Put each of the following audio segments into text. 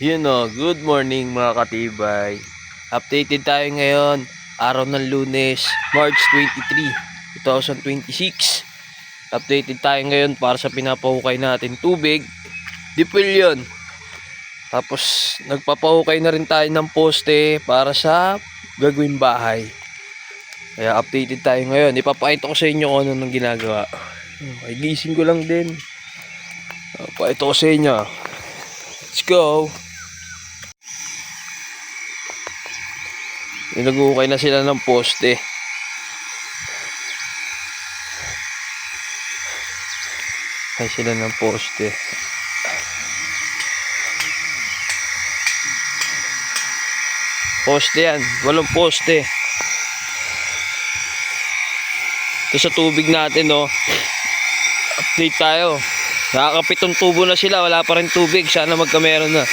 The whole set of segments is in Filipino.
Yun o, good morning mga katibay. Updated tayo ngayon, araw ng Lunes, March 23, 2026. Updated tayo ngayon para sa pinapahukay natin tubig. Deep well yun. Tapos nagpapahukay na rin tayo ng poste para sa gagawing bahay. Kaya updated tayo ngayon. Ipapakita ko sa inyo kung ano nang ginagawa. Ay, gising ko lang din. Ipapakita ko sa inyo. Let's go! Nag-uukay na sila ng poste. Ay sila ng poste. Poste yan. 8 poste. Ito sa tubig natin, no. Update tayo. Nakakapitong tubo na sila. Wala pa rin tubig. Sana magkameron na.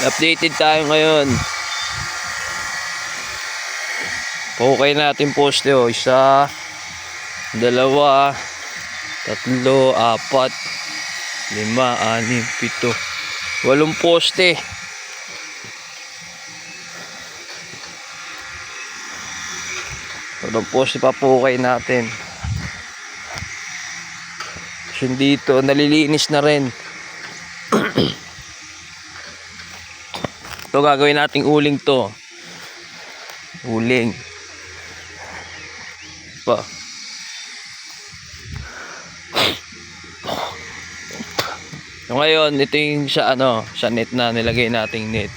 Updated tayo ngayon. Pahukay natin poste, oh. 1, 2, 3, 4, 5, 6, 7, 8 poste. Walang poste pa pahukay natin. So dito nalilinis na rin. Ito gagawin nating uling to. Uling. Pa. So ngayon, ito yung sa sa net na nilagay nating net.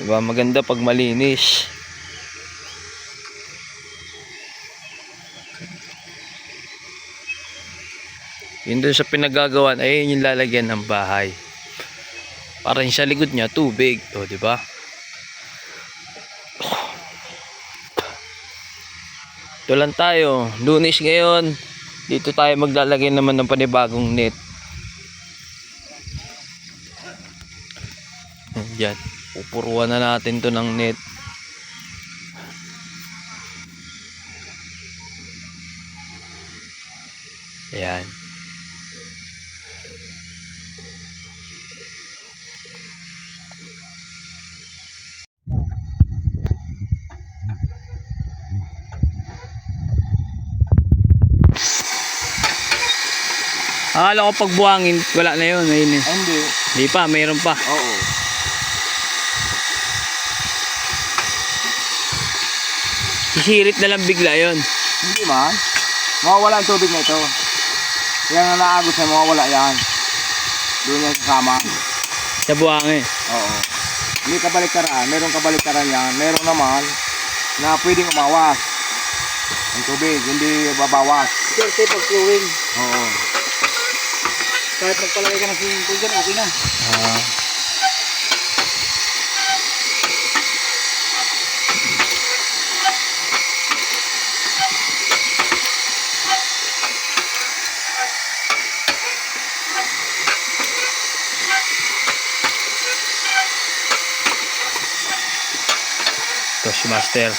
Diba maganda pag malinis. Yun doon sa pinagagawan, ayun yung lalagyan ng bahay. Para sa likod niya tubig, o di ba? Ito lang tayo, Lunes ngayon. Dito tayo maglalagay naman ng panibagong net. Diyan, pupuruan na natin to ng net. Ayan. Akala ko pag buhangin, wala na yun. Ayun eh. Hindi pa, mayroon pa. Oo. Sisirit na lang bigla yun. Hindi man. Mawawala ang tubig na ito. Yan ang naagos na mawawala yan. Doon yan kasama. Sa buhangin. Oo. Hindi kabaliktaran. Meron kabaliktaran yan. Meron naman na pwedeng umawas. Ang tubig, hindi babawas. Kasi pag flowing, Oo. kahit magpalagay ka ng swimming pool dyan, okay na. Ito si Master.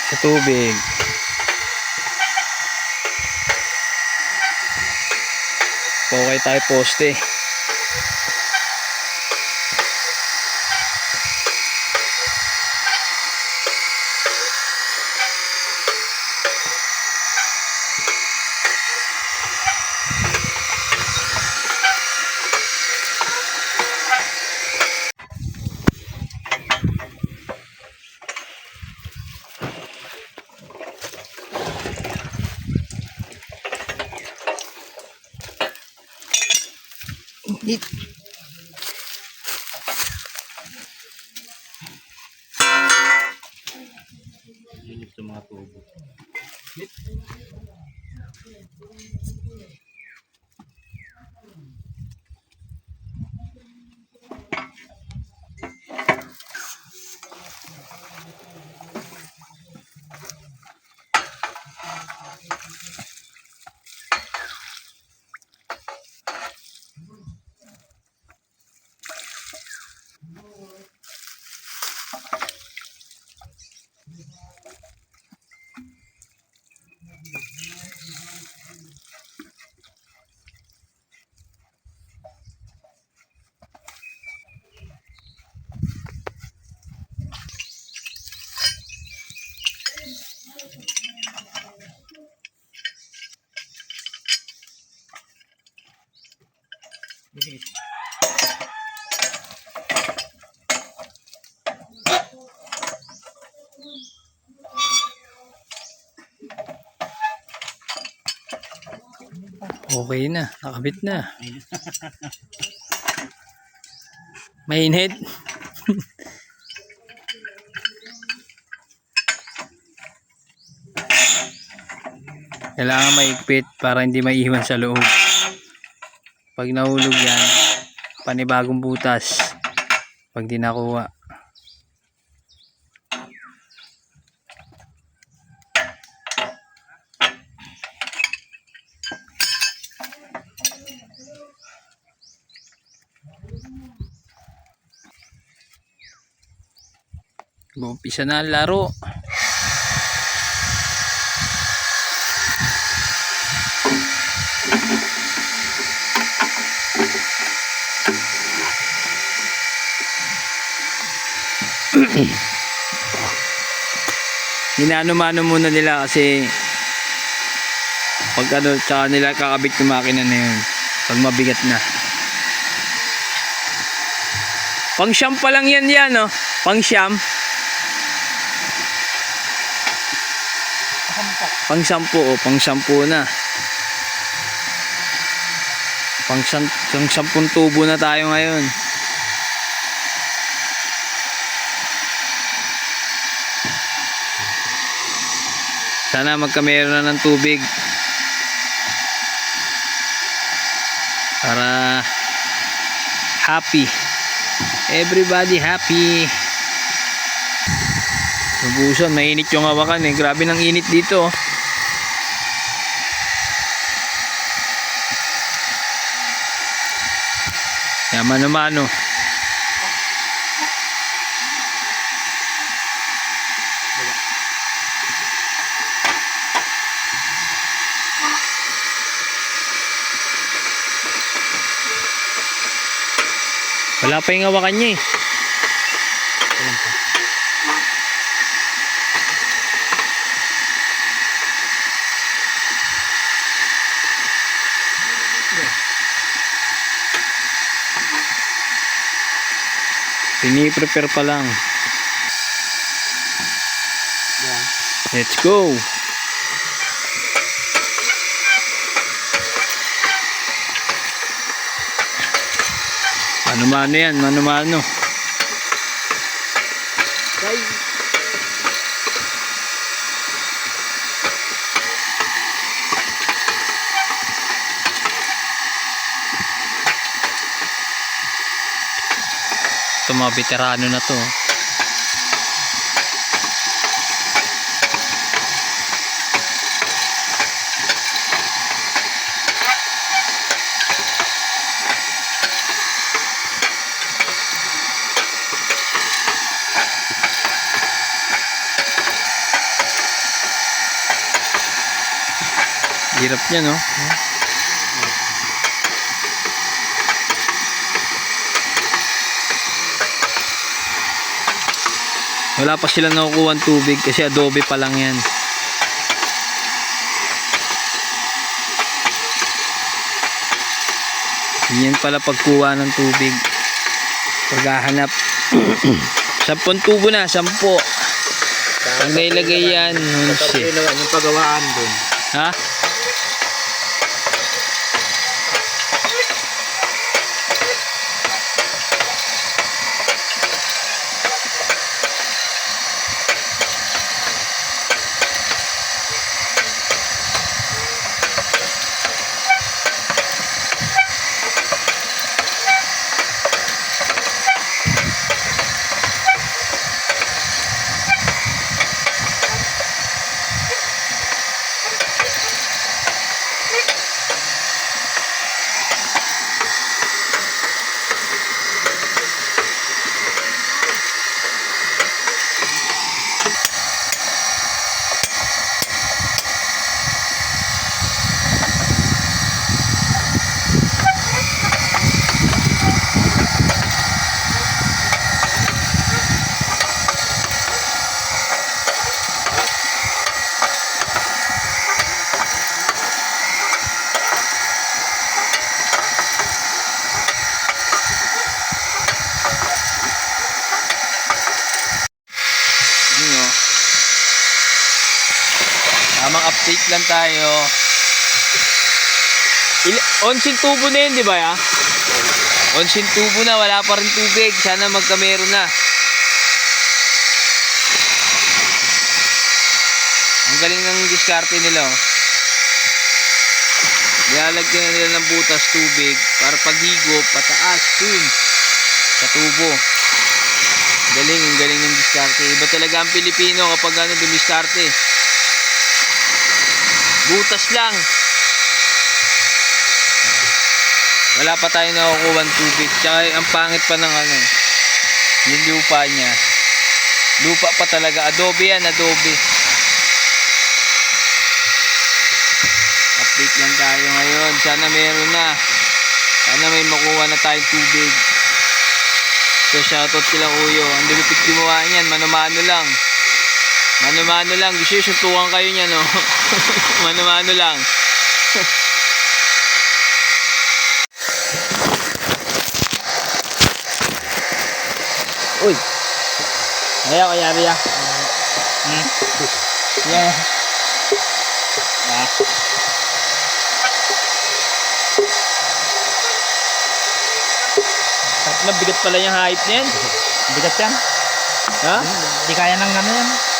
Sa tubig. Okay tayo poste. Init. Init sa mga tubo. Okay na, nakabit na. Mainit. Kailangan maigpit para hindi maiiwan sa loob. Pag nahulog yan, panibagong butas. Pag di nakuha. Umpisa na ang laro. Ginano-mano muna nila kasi pag ano, tsaka nila kakabit yung makina na yun pag mabigat na. Pang siyam pa lang yan no? Pang siyam. Pang sampu o pang sampu na. Pang sampung tubo na tayo ngayon. Sana magkamero na ng tubig para happy, everybody happy. Nabusan, mainit yung hawakan grabe ng init dito. Kaya mano-mano. Wala pa yung hawakan niya Pini-prepare pa lang. Let's go. Mano-mano yan, mano-mano. Ito mga veterano na to. Hirap niya, no? Wala pa silang nakukuha ng tubig kasi adobe pa lang yan. Yan pala pagkuha ng tubig. Paghahanap. 10 tubo na, 10. Ang nailagay yan, 11. Yung pagawaan dun. Ha? update lang tayo. Onsin tubo na yun, di ba ya? Onsin tubo na, wala pa rin tubig. Sana magkamero na. Ang galing ng diskarte nila. Oh. Nilalagyan nila ng butas tubig para paghigo, pataas, dun, sa tubo. Ang galing ng diskarte. Iba talaga ang Pilipino kapag ano, dumiskarte. Butas lang. Wala pa tayong nakukuha ng tubig. Tsaka ang pangit pa ng ano, yung lupa niya. Lupa pa talaga. Adobe yan, adobe. Update lang tayo ngayon. Sana meron na. Sana may makuha na tayong tubig. So shoutout kila Kuyo. Ang lulupit gumawa niyan. Mano-mano lang. Mano-mano lang. Gusto yung suntukan kayo niya, no? Mano-mano lang. Uy. Ayaw, kaya ya. Yeah. Bigat pala yung height niyan. Bigat yan. Ha? Di kaya ng ano yan.